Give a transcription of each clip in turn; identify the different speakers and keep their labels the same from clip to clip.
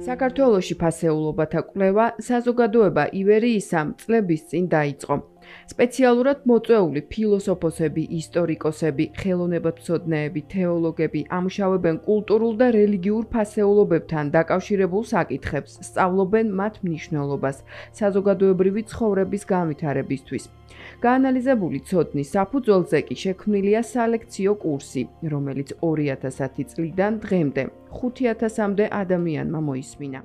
Speaker 1: საქართველოში ფასეულობათა კვლევა საზოგადოება ივერიისამ წლების წინ დაიწყო. სპეციალურად მოწვეული ფილოსოფოსები, ისტორიკოსები, ხელოვნებათმცოდნეები, თეოლოგები ამუშავებენ კულტურულ და რელიგიურ ფასეულობებთან დაკავშირებულ საკითხებს, სწავლობენ მათ მნიშვნელობას საზოგადოებრივი ცხოვრების განვითარებისთვის. გაანალიზებული ცოდნის საფუძველზე კი შექმნილია სალექციო კურსი, რომელიც 2010 წლიდან დღემდე 5000-მდე ადამიანმა მოისმინა.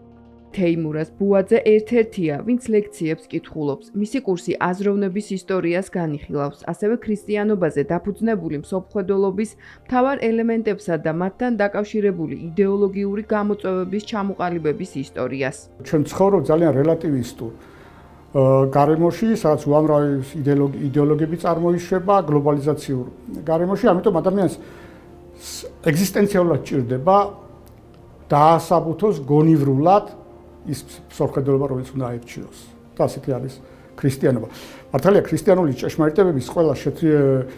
Speaker 1: თეიმურაზ ბუაძე ერთ-ერთია, ვინც ლექციებს კითხულობს. მისი კურსი აზროვნების ისტორიას განიხილავს, ასევე ქრისტიანობაზე დაფუძნებული მსოფლმხედველობის მთავარ ელემენტებსა და მათთან დაკავშირებული იდეოლოგიური გამოწვევების ჩამოყალიბების ისტორიას.
Speaker 2: ჩვენ ცხოვრობ ძალიან რელატივისტურ გარემოში, სადაც უამრავი იდეოლოგიები წარმოიშვება, გლობალიზაციურ გარემოში, ამიტომ ადამიანს ეგზისტენციალურად ჭირდება დაასაბუთოს გონივრულად ის მსოფლმხედველობა, რომელიც უნდა აირჩიოს. და ასეთი არის ქრისტიანობა. მართალია, ქრისტიანული ჭეშმარიტებების ყველა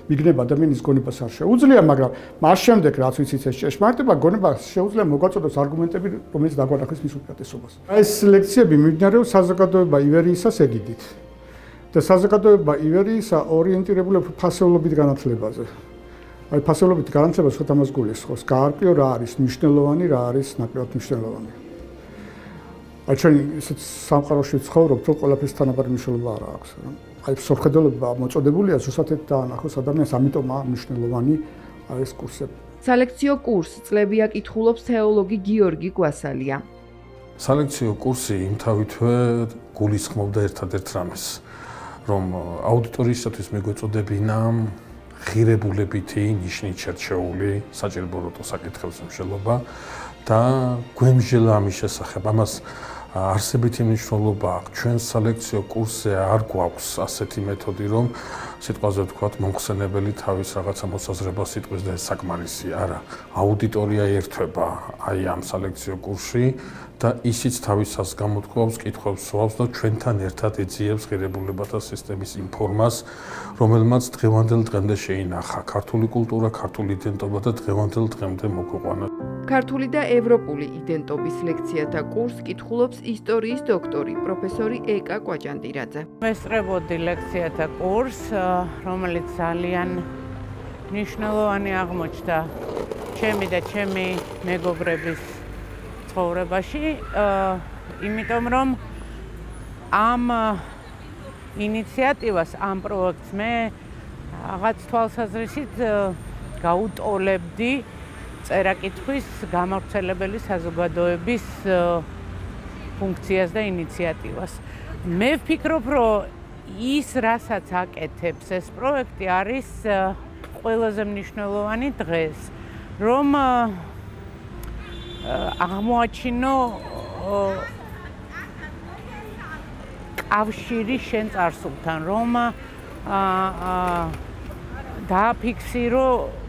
Speaker 2: მიგნება ადამიანის გონებას არ შეუძლია, მაგრამ მას შემდეგ, რაც ვიცით ეს ჭეშმარიტება, გონებას შეუძლია მოგვაწოდოს არგუმენტები, რომელიც დაგვანახვის მის უპირატესობას. ეს ლექციები მიმდინარეობს საზოგადოება ივერიისას ეგიდით. და საზოგადოება ივერიისა ორიენტირებულია ფასეულობით განათლებაზე. აი ფასეულობით განათლება სხვა ამას გულისხმობს. გაარკვიო რა არის მნიშვნელოვანი, რა არის ნაკლებად მნიშვნელოვანი. აი ჩვენ ისეთ სამყაროში ცხოვრობთ, რომ ყველაფერს თანაბარი მნიშვნელობა არ აქვს. აი მსოფლმხედველობა მოწოდებულია ზუსტად დაანახოს ადამიანს, ამიტომ მნიშვნელოვანი არის კურსები.
Speaker 1: სალექციო კურსს წლები აკითხულობს თეოლოგი გიორგი გვასალია.
Speaker 3: სალექციო კურსი იმთავითვე გულისხმობდა ერთადერთ რამეს, რომ აუდიტორიისათვის მიგვეწოდებინა ღირებულებითი, ნიშნით შერჩეული, საჭიროებო საკითხების მსვლელობა და გვემჟელა ამის შესახებ. ამას არსებითი მნიშვნელობა აქვს. ჩვენ სალექციო კურსზე არ გვაქვს ასეთი მეთოდი, რომ სიტყვაზე ვთქვათ, მომხსენებელი თავის რაღაცა მოსაზრებას იტყვის და ეს საკმარისი არა. აუდიტორია ერთვება აი ამ სალექციო კურსში და ისიც თავისას გამოთქვავს, კითხვებს სვავს და ჩვენთან ერთად ეძიებს ღირებულებათა სისტემის იმ ფორმას, რომელმაც დღევანდელ დღემდე შეინახა ქართული კულტურა, ქართული იდენტობა და დღევანდელ დღემდე მოგვიყვანა.
Speaker 1: ქართული და ევროპული იდენტობის ლექციათა კურსს კითხულობს ისტორიის დოქტორი, პროფესორი ეკა კვაჭანდირაძე.
Speaker 4: მესწრებოდი ლექციათა კურსს, რომელიც ძალიან მნიშვნელოვანი აღმოჩნდა ჩემი და ჩემი მეგობრების ცხოვრებაში, იმიტომ რომ ამ ინიციატივას, ამ პროექტს მე რაღაც თვალსაზრისით გაუტოლებდი წერა-კითხვის გამავრცელებელი საზოგადოების ფუნქციას და ინიციატივას. მე ვფიქრობ, რომ ის, რასაც აკეთებს ეს პროექტი, არის ყველაზე მნიშვნელოვანი დღეს, რომ აღმოაჩინო კავშირი შენ წარსულთან, რომ დააფიქსირო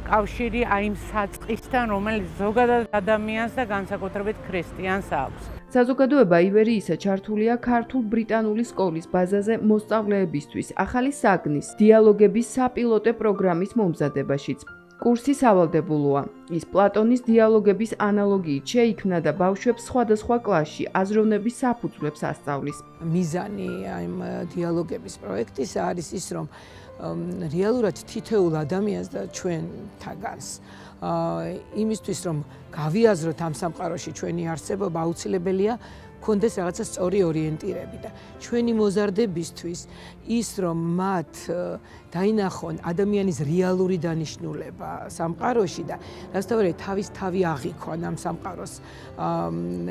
Speaker 4: კავშირი აი იმ საწყისთან, რომელიც ზოგადად ადამიანს და განსაკუთრებით ქრისტიანს აქვს.
Speaker 1: საზოგადოება ივერიისა ჩართულია ქართულ-ბრიტანული სკოლის ბაზაზე მოსწავლეებისთვის ახალი საგნის დიალოგების საპილოტე პროგრამის მომზადებაშიც. კურსი სავალდებულოა. ის პლატონის დიალოგების ანალოგიით შეიქმნა და ბავშვებს სხვადასხვა კლასში აზროვნების საფუძვლებს ასწავლის.
Speaker 5: მიზანი ამ დიალოგების პროექტის არის ის, რომ რეალურად თითოეულ ადამიანს და ჩვენთაგანს იმისთვის, რომ გავიაზროთ ამ სამყაროში ჩვენი არსებობა, აუცილებელია კონდეს რაღაცა სწორი ორიენტირები და ჩვენი მოზარდებისთვის ის, რომ მათ დაინახონ ადამიანის რეალური დანიშნულება სამყაროში და რასთავარი თავის თავი აღიქონ ამ სამყაროს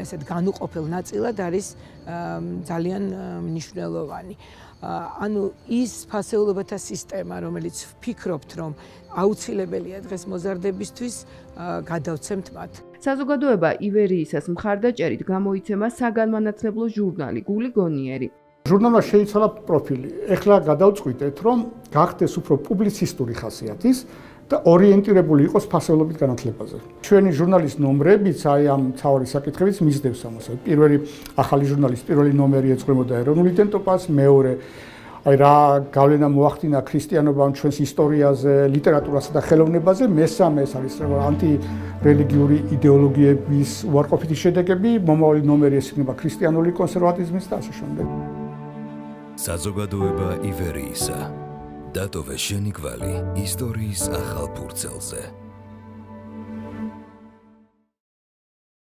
Speaker 5: ესეთ განუყოფელ ნაწილად არის ძალიან მნიშვნელოვანი. ანუ ის ფასეულობათა სისტემა, რომელიც ვფიქრობთ, რომ აუცილებელია დღეს მოზარდებისთვის, გადავცემთ მათ.
Speaker 1: საზოგადოება ივერიისას მხარდაჭერით გამოიცემა საგანმანათლებლო ჟურნალი გული გონიერი.
Speaker 2: ჟურნალმა შეიცვალა პროფილი. ეხლა გადავწყვიტეთ, რომ გახდეს უფრო პუბლიცისტური ხასიათის და ორიენტირებული იყოს ფასეულობით განათლებაზე. ჩვენი ჟურნალის ნომრებიც აი ამ მთავარი საკითხებით მისდევს ამას. პირველი ახალი ჟურნალის პირველი ნომერი ეძღვნება ეროვნულ იდენტობას, მეორე აი რა გავლენა მოახდინა ქრისტიანობამ ჩვენს ისტორიაზე, ლიტერატურასა და ხელოვნებაზე. მესამე ეს არის ანტირელიგიური იდეოლოგიების უარყოფითი შედეგები, მომავალი ნომერი ეს იქნება ქრისტიანული კონსერვატიზმის და ასე შემდეგ.
Speaker 6: საზოგადოება ივერიისა. დატოვე შენი კვალი ისტორიის ახალ ფურცელზე.